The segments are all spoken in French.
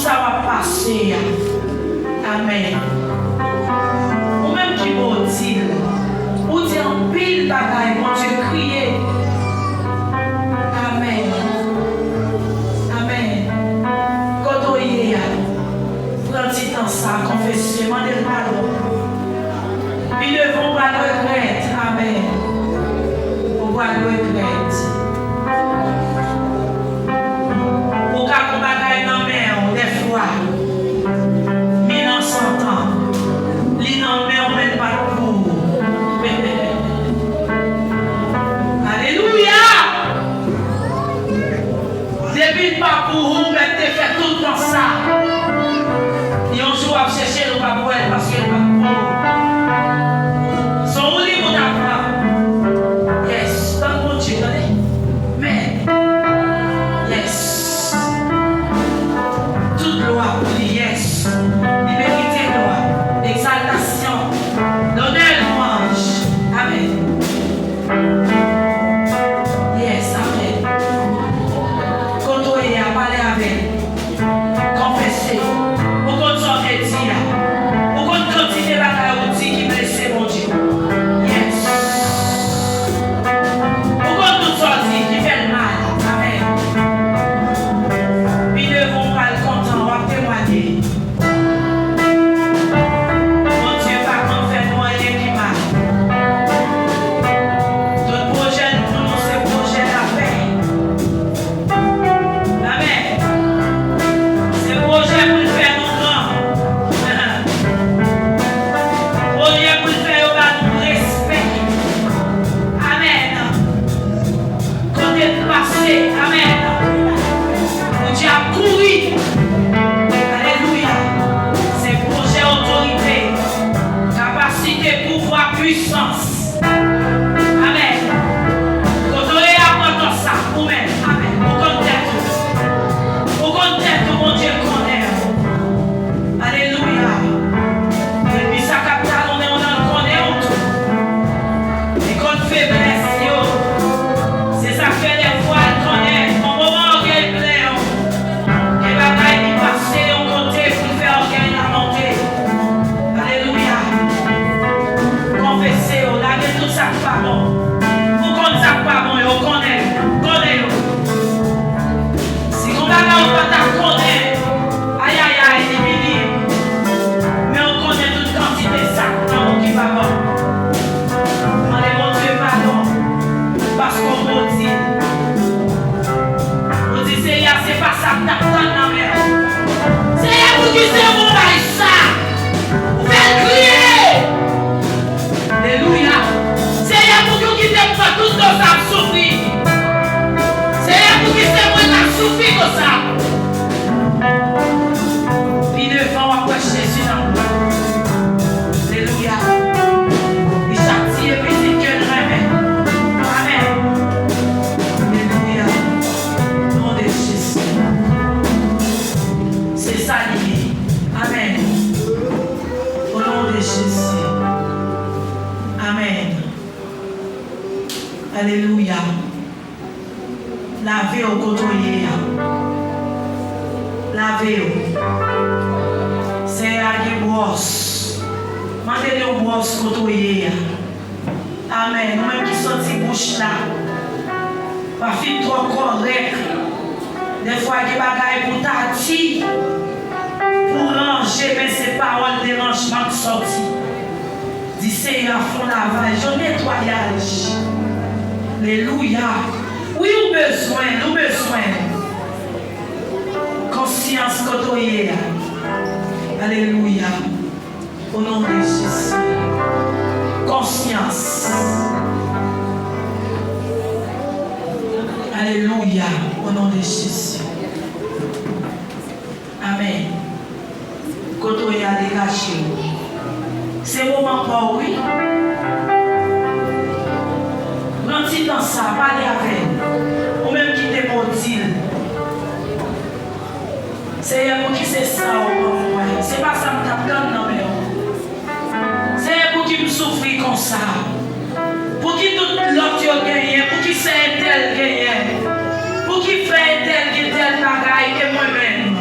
ça va passer. Amen. Ou même qui vous dit, ou dit en pile bagaille, mon Dieu crier. Amen. Amen. Quand on y est, prenez temps ça, confessez, demandez le pardon. Puis ne vont pas le regretter. Amen. On va le regretter. Pour qu'on bagaille dans mer, des fois, 1900 ans, li dans mer, on met pas de pour. Alléluia! Depuis pas pour vous, mais tu fait tout le temps ça. Et on joue à chercher le pas pour elle parce qu'elle pas pour. Son livre d'apprendre. Yes, dans mon Dieu, mais yes. Toute loi pour lui, yes. Liberté, loi, exaltation, l'honneur, louange. Amen. Yes, amen. Côtoyer, à parler avec, confesser, pour qu'on s'en dire, pour qu'on continue la outil qui blesse mon Dieu. Yes. Pour qu'on tout sortir qui fait le mal. Amen. Puis ne vont pas le content, on va témoigner. Mon Dieu, par contre, fait-moi rien qui mal. Tout projet, pour nous, c'est projet la paix. Amen. C'est projet pour le faire nous grand. Projet pour le faire au respect. Amen. Côté de passé, amen. Mon Dieu a couru. Alléluia. C'est projet autorité, capacité, pouvoir, puissance. Amen. Quand on est à ça, vous-même. Amen. Pour qu'on tête, mon Dieu connaît. Alléluia. Et puis ça capte, on en connaît tout. Et qu'on faiblesse, c'est ça fait des fois, elle connaît. Au moment où elle plaît, les bagailles qui passent, on compte pour faire gagner la montée. Alléluia. Confessez, on a tout ça pas bon. Vous comptez ça pas bon, on connaît. Si on va là, on va connaître. Aïe, aïe, aïe, les milliers. Mais on connaît toute quantité de ça dans qui va bon. Demandez mon Dieu pardon. Parce qu'on vous dit. On dit, c'est pas ça que t'attends dans la mer. C'est vous qui c'est vous bail ça. Vous faites crier. Alléluia. C'est vous qui t'aime pas tout ça souffrir. C'est vous qui c'est moi qui souffrir comme ça. Puis devant après Jésus dans alléluia. Il châtie et petit que le remet. Amen. Alléluia. Au nom de Jésus. C'est ça lié. Amen. Au nom de Jésus. Amen. Alléluia. Lavez au côtoyer. Lavez au. C'est à qui brosse. Mandez-le au brosse côtoyer. Amen. Nous-mêmes qui sortis bouche là. Pas fit trop correct. Des fois, il y a des bagailles pour t'attirer. Pour ranger, mais ces paroles dérangement qui sortent. Dis Seigneur, font lavage, au nettoyage. Alléluia. Oui, nous besoin. Conscience côtoyer. Alléluia. Au nom de Jésus. Conscience. Alléluia. Au nom de Jésus. Amen. Côtoyer a dégagé. C'est moment pour oui. Grandis dans ça, parlez avec. Ou même qui te maudit. C'est pour qui c'est ça, c'est pas ça que tu as non mais. C'est pour qui me souffre comme ça. Pour qui tout l'autre gagne, pour qui c'est tel gagne. Pour qui fait tel bagaille que moi-même.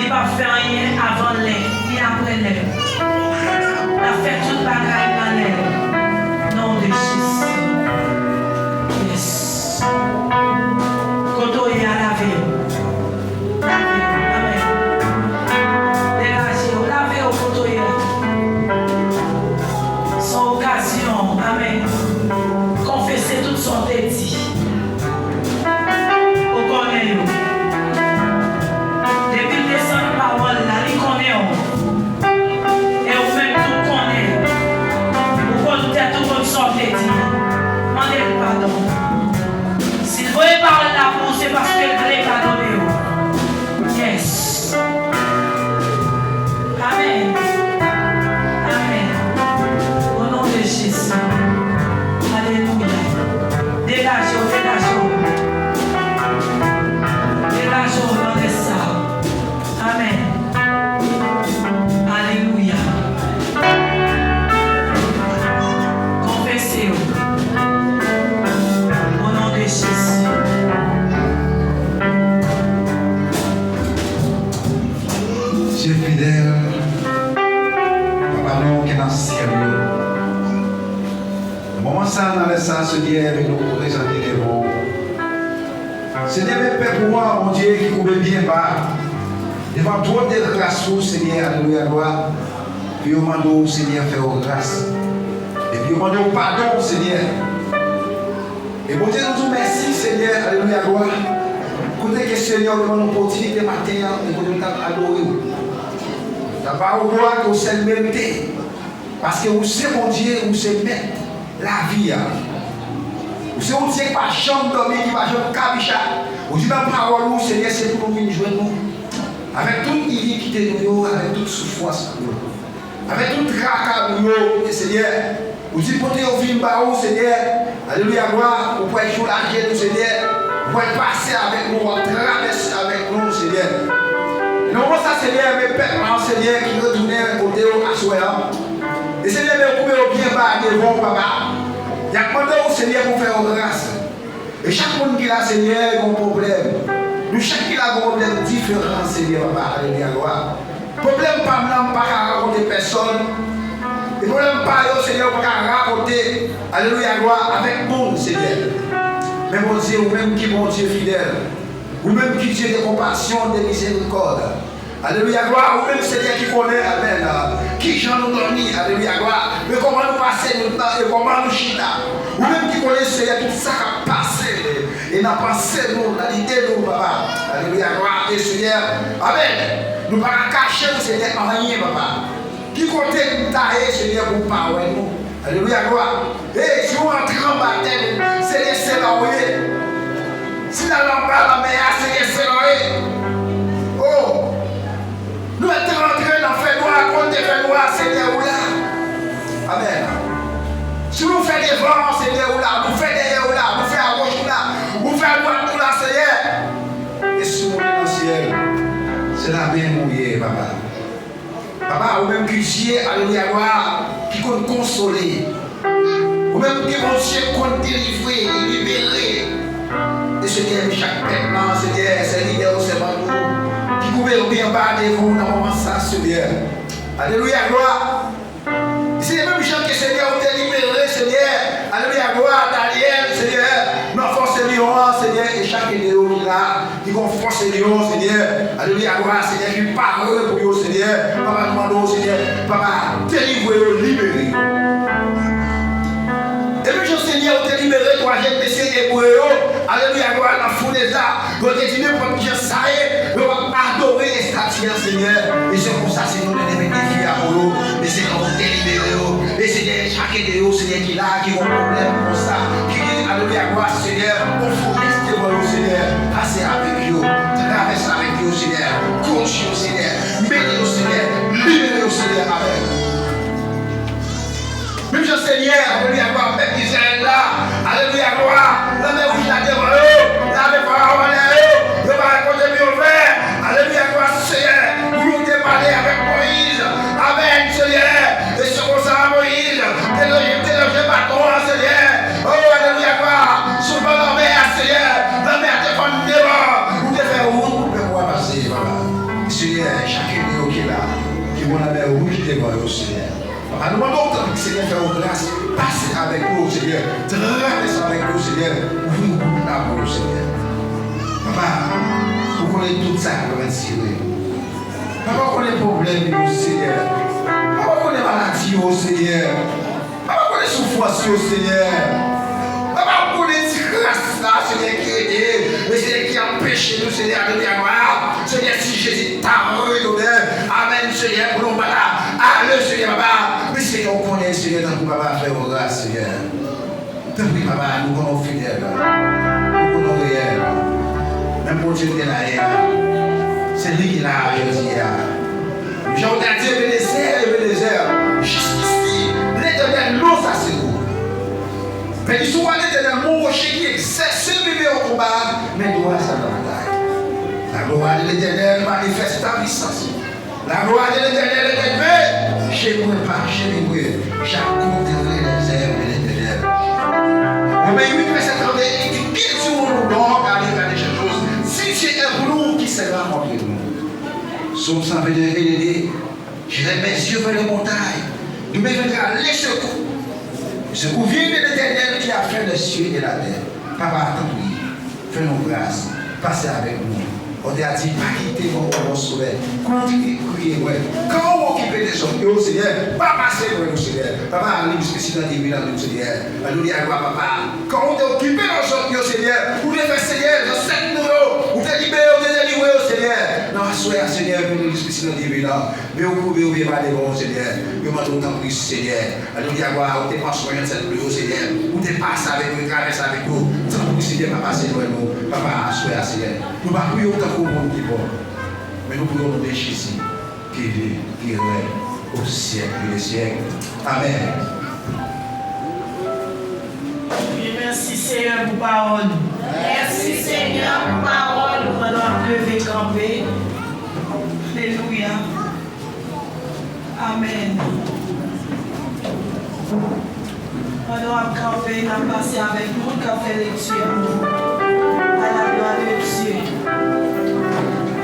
Il va faire rien avant l'air, ni après l'air. Il a fait toute bagaille dans l'air. Nom de Jésus. Yes. Quand on est à la vie. Amen. Dégagez, lavez au quand on est là. Son occasion. Amen. Confessez toute son dédit. Au connaît. Depuis le descend parole là, il connaît. Et au même tout connaît. Au compte tout comme son dédit. Demandez pardon. S'il veut parler là pour c'est parce qu'il veut pardonner. Yes. Amen. Amen. Au nom de Jésus. Alléluia. Dégagez, dégagez. Dégagez au nom de ça. Amen. Alléluia. Confessez-vous. Au nom de Jésus. Dieu fidèle, Papa non qui est dans le ciel. Le moment ça, dans le sens de Dieu, avec nous présenter les bons. Seigneur, mes pères pour moi, mon Dieu, qui couvre bien bas. Devant trop de grâce, Seigneur, alléluia, gloire. Puis au moment Seigneur, faire grâce. Et puis au moment pardon, Seigneur. Et mon Dieu, nous disons merci, Seigneur, alléluia, gloire. Écoutez que Seigneur, nous avons l'opportunité matin, et nous nous adorer. D'abord, au gloire que vous êtes mérité. Parce que vous savez, mon Dieu, vous savez mettre la vie. Vous savez, vous savez pas chambre dormir, qui va jouer cabicha. Vous dites, ma parole, Seigneur, c'est pour nous jouer nous. Avec toute iniquité, avec toute souffrance, avec toute tracas, Seigneur. Vous dites, pour nous vivre par vous, Seigneur. Alléluia, gloire. Vous pouvez jouer la vie, Seigneur. Vous pouvez passer avec nous, traverser avec nous, Seigneur. Non, ça, Seigneur, mes pères, Seigneur, qui retournaient au Théo à Soya. Et Seigneur, vous pouvez bien bas devant, papa. Il y a demandé au Seigneur pour faire grâce. Et chaque monde qui a, Seigneur, a un problème. Nous, chaque qui a un problème différent, Seigneur, papa, alléluia, gloire. Problème pas maintenant, pas à raconter personne. Et problème pas, Seigneur, pas à raconter, alléluia, gloire, avec monde, Seigneur. Mais mon Dieu, vous-même qui mon Dieu fidèle. Vous-même qui Dieu de compassion, de miséricorde. Alléluia, gloire. Vous-même Seigneur qui connaît, amen. Qui j'en nous donne, alléluia, gloire. Mais comment nous passer nous temps et comment nous chita. Vous-même qui connaissez Seigneur tout ça qui a passé. Et n'a passé nous, dans l'idée nous, papa. Alléluia, gloire. Et Seigneur, amen. Nous ne pouvons pas cacher nous, Seigneur, en rien, papa. Qui côté nous tailler, Seigneur, pour parler nous. Alléluia, gloire. Et si vous rentrez en baptême, Seigneur, c'est là où il est. Si la lampe la meilleure, c'est là. Oh! Nous sommes rentrés dans le fait noir, contre le fait noir, Seigneur, ou là. Amen. Si nous faisons des vents, Seigneur, ou là, nous faisons des ou là, nous faisons à gauche ou là, nous faisons à droite ou là, Seigneur. Et si nous sommes dans le ciel, c'est la bien mouillée, papa. Papa, ou même qui Dieu, alléluia, gloire, qui compte consoler. Ou même qui mon Dieu compte délivrer, libérer. Et Seigneur, chaque maintenant, Seigneur, c'est l'idée au Seigneur, qui couvre bien bas de vous dans le moment ça, Seigneur. Alléluia, gloire. C'est les mêmes gens que Seigneur ont été libérés, Seigneur. Alléluia, gloire, Daniel, Seigneur. Nous force lion, Seigneur, et chaque idéo qui là, qui vont forcer lion, Seigneur. Alléluia, gloire, Seigneur, qui parle pour vous, Seigneur. Papa, demandons, Seigneur, papa, délivrez-le, libérez. Et puis, je Seigneur, vous êtes libéré, troisième péché hébreu. Alléluia, gloire, la foule des arts. Vous êtes dit, n'importe qui ça y est, vous allez adorer les statues, Seigneur. Et c'est pour ça, Seigneur, nous devons défier à vous. Mais Seigneur, vous êtes libéré. Et Seigneur, chacun de vous, Seigneur, qui là, qui ont un problème comme ça, qui dit, alléluia, gloire, Seigneur, on faut rester devant vous, Seigneur. Passez avec vous, traversez avec vous, Seigneur. Coachez vous, Seigneur. Bénissez vous, Seigneur. Libérez vous, Seigneur. Amen. Même je Seigneur, alléluia, gloire, peuple d'Israël là, alléluia, gloire, la mer rouge là devant eux, la mer pharaon là eux, le balcon de mieux vert, alléluia, gloire, Seigneur, nous devons parler avec Moïse, amen, Seigneur, et ce qu'on ça Moïse, t'es le bâton, Seigneur. Papa, vous connaissez tout ça comme un tiré. Papa, vous connaissez les problèmes, Seigneur. Papa, vous connaissez la maladie, Seigneur. Papa, vous connaissez la souffrance, Seigneur. Papa, vous connaissez la grâce, Seigneur, qui est aidé. Mais Seigneur, qui empêche nous, Seigneur, de nous avoir. Seigneur, si Jésus t'a redonné. Amen, Seigneur, pour nous, Papa. Allez, Seigneur, Papa. Mais Seigneur, on connaît, Seigneur, tant que Papa fait vos grâces, Seigneur. Tant que Papa, nous connaissons fidèles. Nous connaissons réels. Même pour Dieu, c'est lui qui l'a réussi. J'ai entendu le désert. Jusqu'ici, l'Éternel nous a secouru. Mais il soit l'Éternel, mon rocher qui exerce ce bébé au combat, mais doit sa bataille. La gloire de l'Éternel manifeste ta puissance. La gloire de l'Éternel est élevée. Chez moi, pas chez moi. J'accompagnerai les œuvres de l'Éternel. Romains 8, verset 31, il dit qu'il sur nous donc à l'état des choses. Si c'est un pour nous qui sera contre nous. Psaume 122, il dit, j'irai mes yeux vers les montagnes. Nous me viendra les secours. Le secours vient de l'Éternel qui a fait les cieux et la terre. Papa, attends-nous. Fais-nous grâce. Passez avec nous. On t'a dit, pas quitter mon soleil. Continuez à crier, ouais. Quand on occupe des hommes, Seigneur, pas passer pour nous, Seigneur. Papa, nous spécial dans des villages, Seigneur. Nous disons, papa, quand on t'a occupé des hommes, Seigneur, vous devez faire, Seigneur, dans 7 numéros, vous devez libérer, vous devez délivrer, Seigneur. Non, soyez, Seigneur, nous spécial dans des villages. Mais vous pouvez oublier pas des bons, Seigneur. Nous demandons tant plus, Seigneur. Nous disons, vous devez pas soigner cette pluie, Seigneur. Vous devez passer avec nous, traverser avec nous. Tant plus, Seigneur, papa, c'est nous. Papa, soyez, Seigneur. Nous ne pouvons pas au monde qui bon. Mais nous pouvons nous déchirer ici, qui vit, qui règne au siècle des siècles. Amen. Oui, merci Seigneur pour parole. Merci Seigneur pour parole. Nous allons lever, camper. Alléluia. Amen. Nous allons camper, nous passer avec nous, qui a fait lecture. À la gloire de Dieu.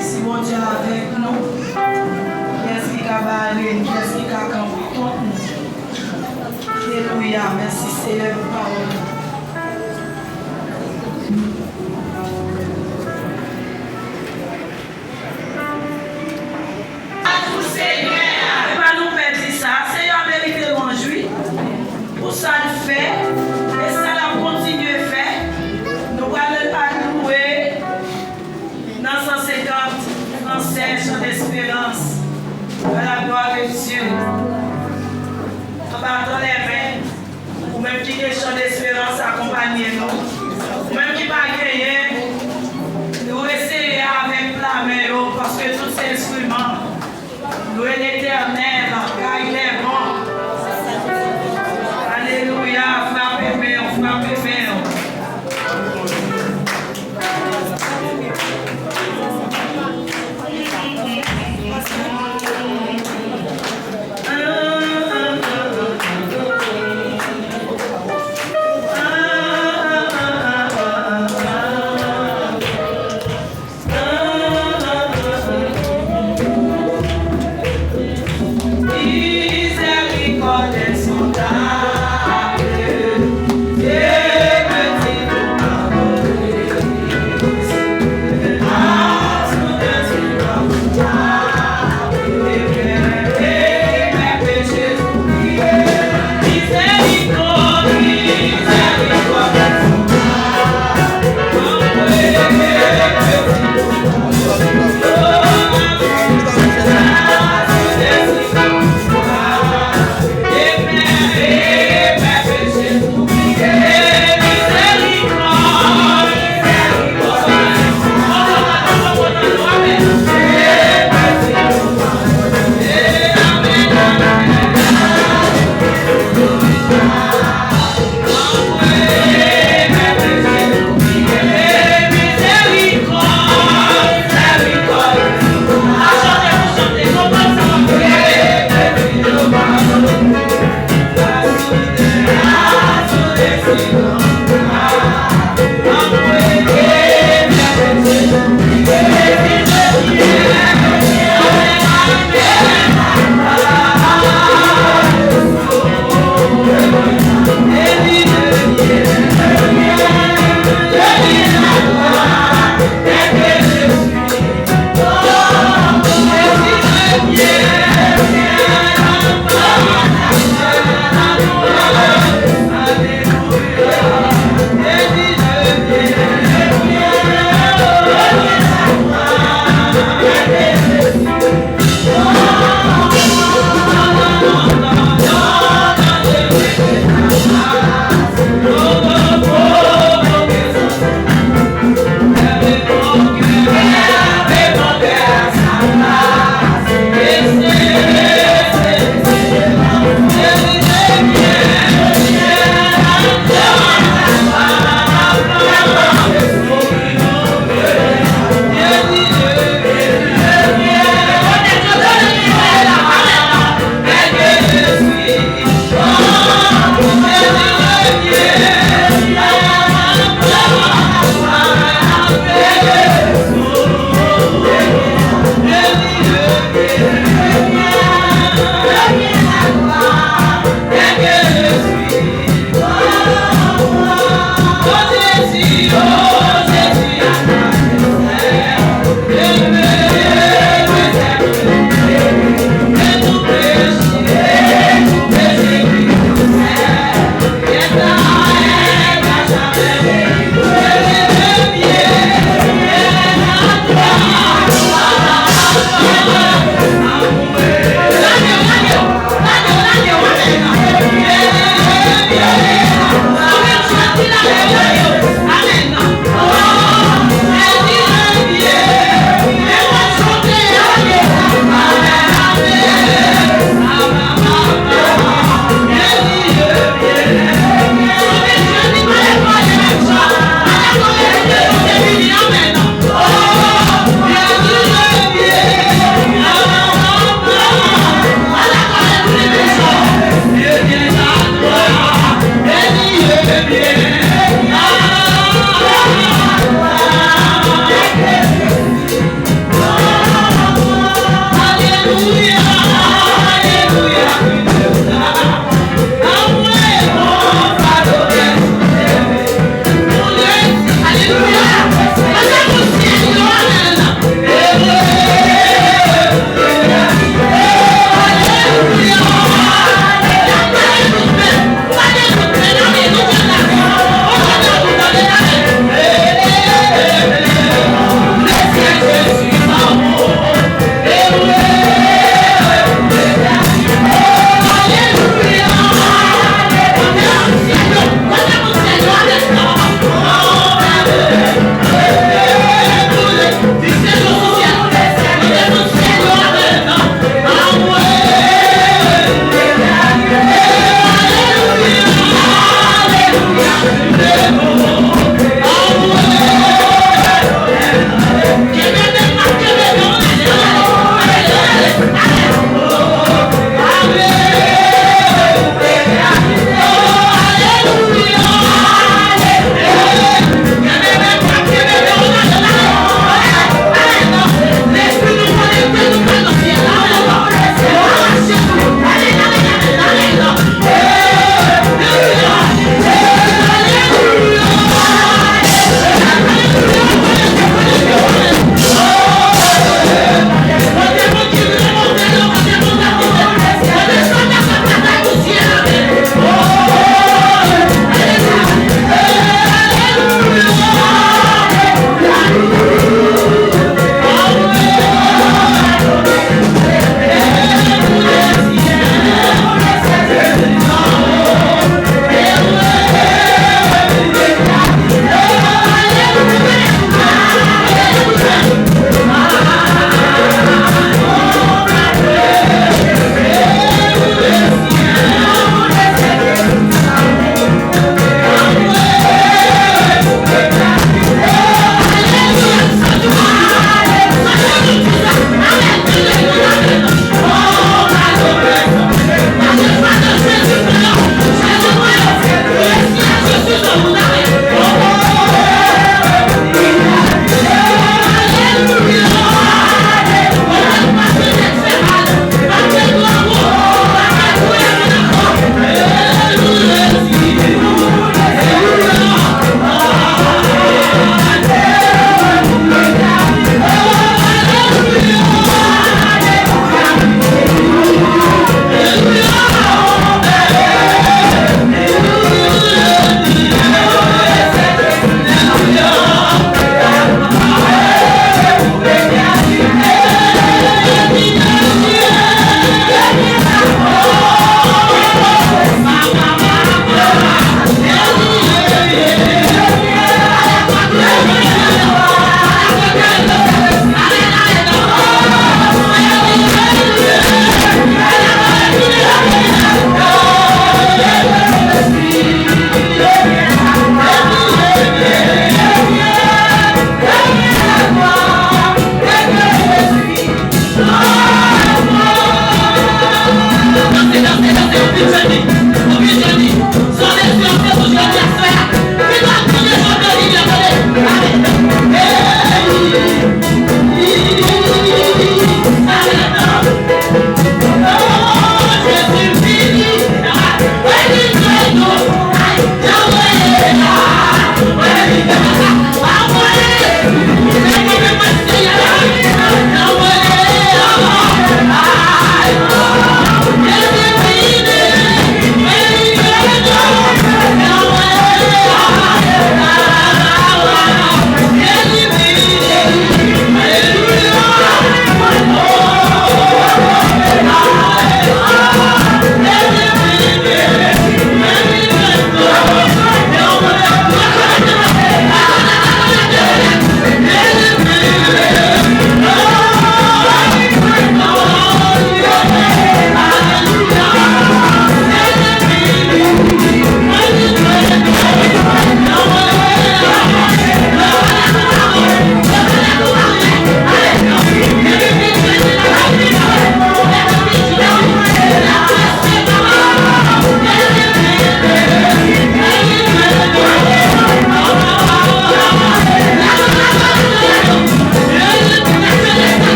Si mon Dieu avec nous, qu'est-ce qui va aller, qu'est-ce qui va camper contre nous. Alléluia, merci Seigneur pour parole. À vous Seigneur. Ne pas nous perdre ça, Seigneur mérite louange, oui. Pour ça le fait, et ça l'a continué à faire. Nous allons louer dans 150 français, chant d'espérance. À la gloire de Dieu. En battant les mains, ou même qui est chant d'espérance, accompagnez-nous. Ou même qui va gagner, nous essayons avec la main, parce que tous ces instruments, nous est l'éternel, car il est bon. Alléluia, frappez-moi, frappez-moi.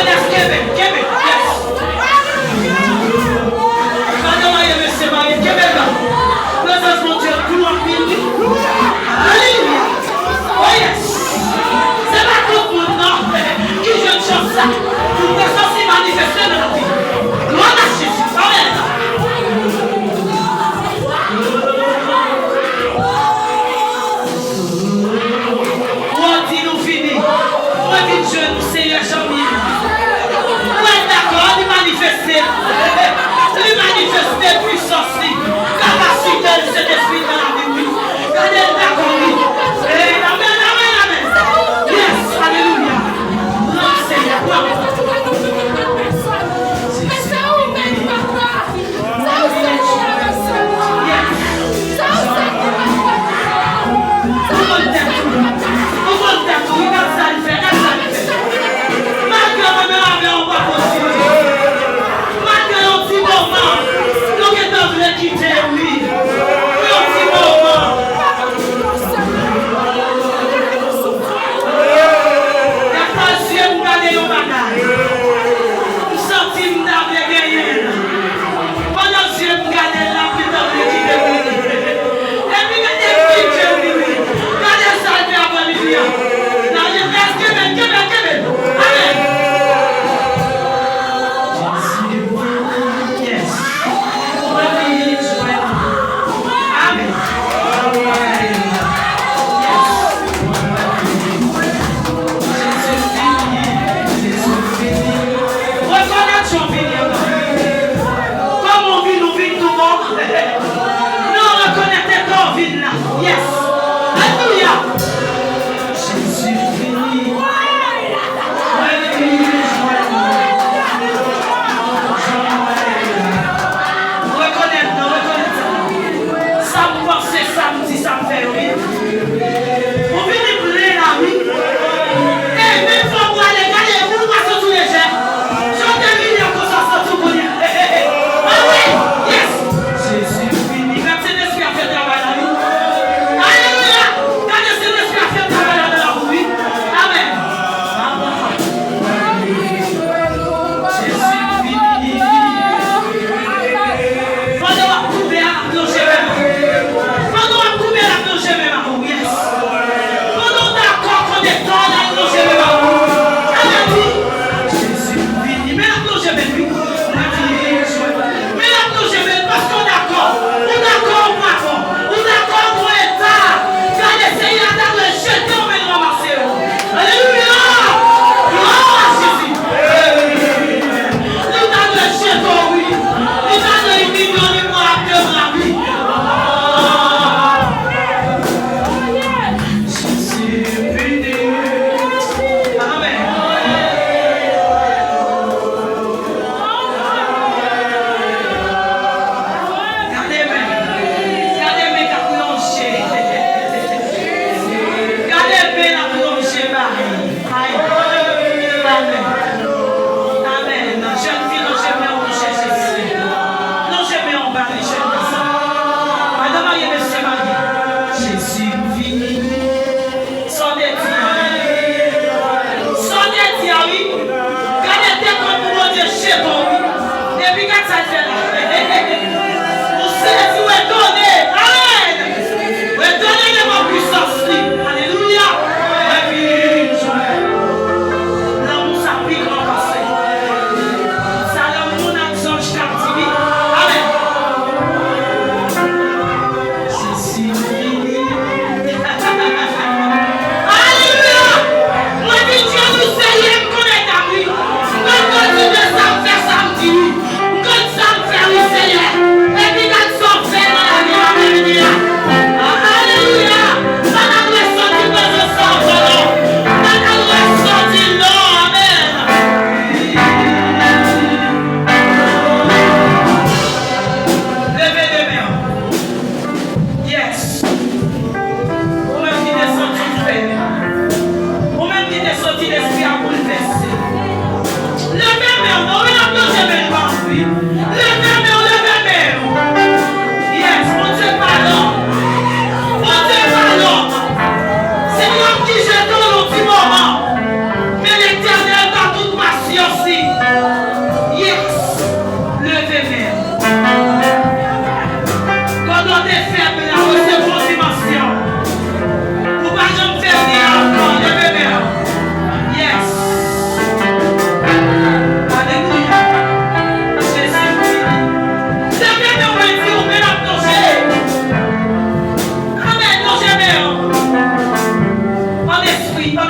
Alléluia.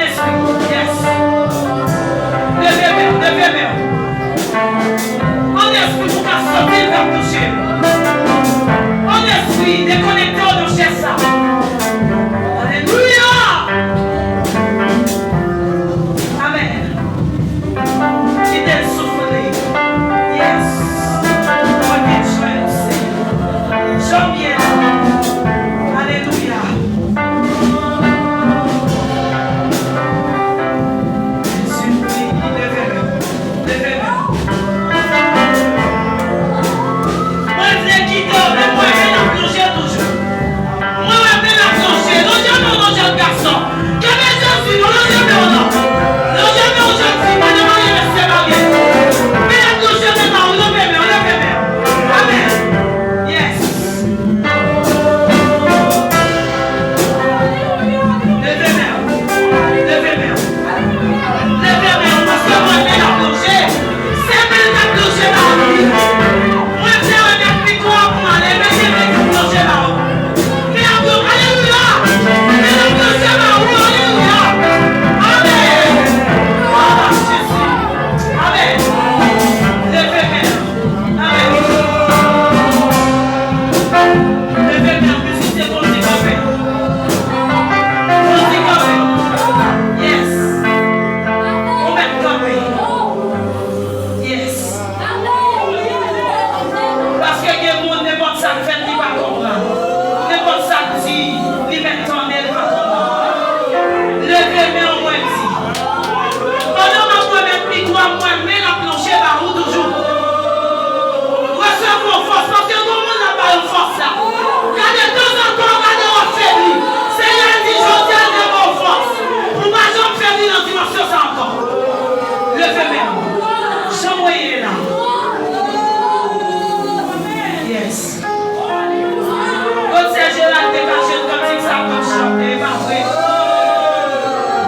esprit. Yes. Levez-moi. En esprit, pour qu'à sortir vers toucher. En esprit, déconnectez de chez ça. Alléluia. Amen. Quittez le souffle. Yes. J'aime bien. Alléluia.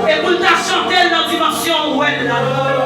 Et pour ta chanter dans la dimension où elle est là.